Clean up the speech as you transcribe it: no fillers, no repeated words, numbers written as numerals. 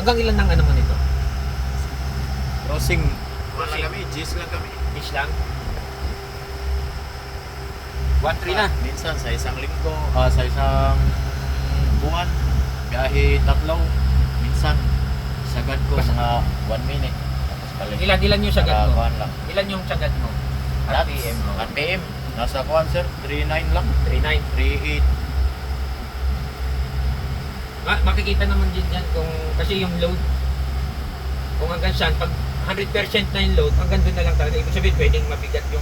Hanggang ilan ng ano mo nito? Crossing. Wala kami, G's lang kami. Fish lang? 1-3 na. Minsan sa isang linggo, sa isang buwan, biyahe tatlo. Minsan, sagad ko mga 1 minute. Tapos balik. Ilan yung sagad mo? Kuhan lang. Ilan yung sagad mo? RPM mo? RPM. Nasa kuhan sir, 3.9 lang. 3.9. 3.8. Makikita naman din yan kung, kasi yung load, kung hanggang saan, pag 100% na yung load, hanggang doon na lang talaga. Ibig sabihin, pwedeng mabigat yung